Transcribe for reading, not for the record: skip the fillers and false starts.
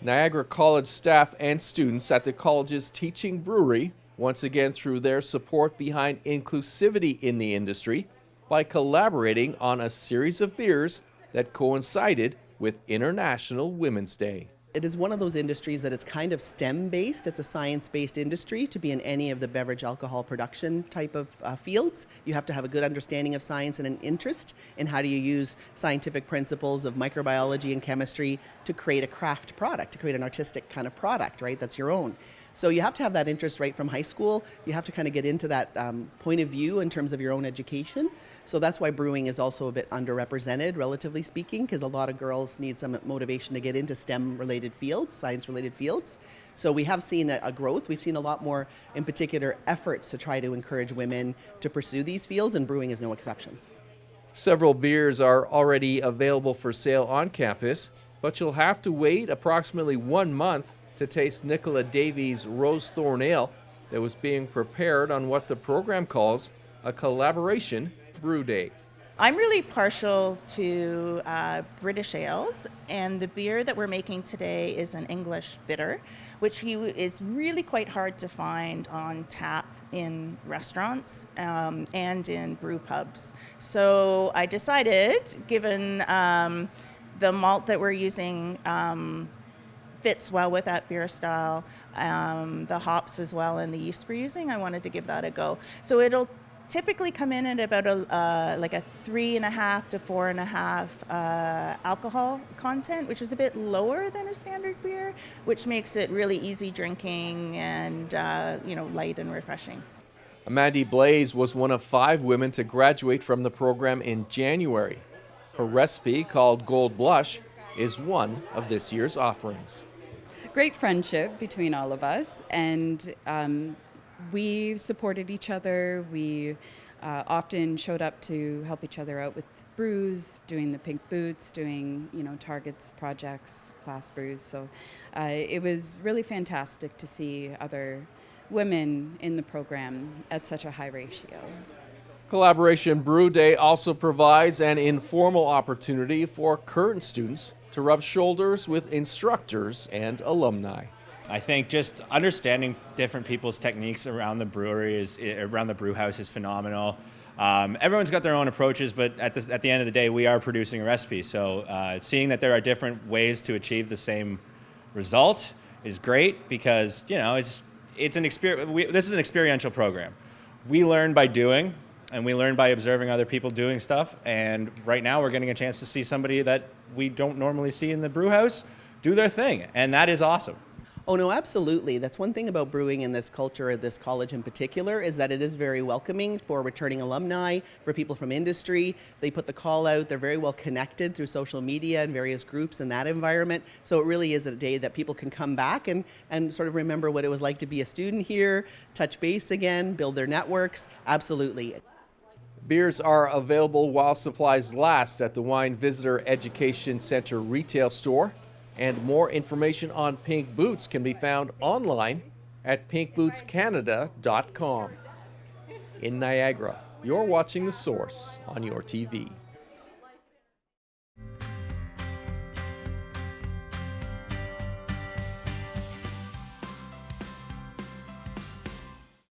Niagara College staff and students at the college's teaching brewery, once again through their support behind inclusivity in the industry by collaborating on a series of beers that coincided with International Women's Day. It is one of those industries that is kind of STEM-based. It's a science-based industry. To be in any of the beverage alcohol production type of fields, you have to have a good understanding of science and an interest in how do you use scientific principles of microbiology and chemistry to create a craft product, to create an artistic kind of product, right? That's your own. So you have to have that interest right from high school. You have to kind of get into that point of view in terms of your own education. So that's why brewing is also a bit underrepresented, relatively speaking, because a lot of girls need some motivation to get into STEM-related fields, science-related fields. So we have seen a growth. We've seen a lot more, in particular, efforts to try to encourage women to pursue these fields, and brewing is no exception. Several beers are already available for sale on campus, but you'll have to wait approximately 1 month to taste Nicola Davies' Rose Thorn Ale that was being prepared on what the program calls a collaboration brew day. I'm really partial to British ales, and the beer that we're making today is an English bitter, which is really quite hard to find on tap in restaurants and in brew pubs. So I decided, given the malt that we're using fits well with that beer style, the hops as well, and the yeast we're using, I wanted to give that a go. So it'll typically come in at about like a 3.5 to 4.5 alcohol content, which is a bit lower than a standard beer, which makes it really easy drinking and light and refreshing. Amanda Blaze was one of 5 women to graduate from the program in January. Her recipe, called Gold Blush, is one of this year's offerings. Great friendship between all of us, and we supported each other. We often showed up to help each other out with brews, doing the pink boots, doing targets projects, class brews. So it was really fantastic to see other women in the program at such a high ratio. Collaboration Brew Day also provides an informal opportunity for current students to rub shoulders with instructors and alumni. I think just understanding different people's techniques around the brewery around the brew house is phenomenal. Everyone's got their own approaches, but at the end of the day, we are producing a recipe. So seeing that there are different ways to achieve the same result is great, because it's an experience. This is an experiential program. We learn by doing, and we learn by observing other people doing stuff. And right now, we're getting a chance to see somebody that we don't normally see in the brew house do their thing, and that is awesome. Oh no, absolutely. That's one thing about brewing in this culture, this college in particular, is that it is very welcoming for returning alumni, for people from industry. They put the call out. They're very well connected through social media and various groups in that environment. So it really is a day that people can come back and sort of remember what it was like to be a student here, touch base again, build their networks. Absolutely. Beers are available while supplies last at the Wine Visitor Education Center retail store. And more information on Pink Boots can be found online at pinkbootscanada.com. In Niagara, you're watching The Source on your TV.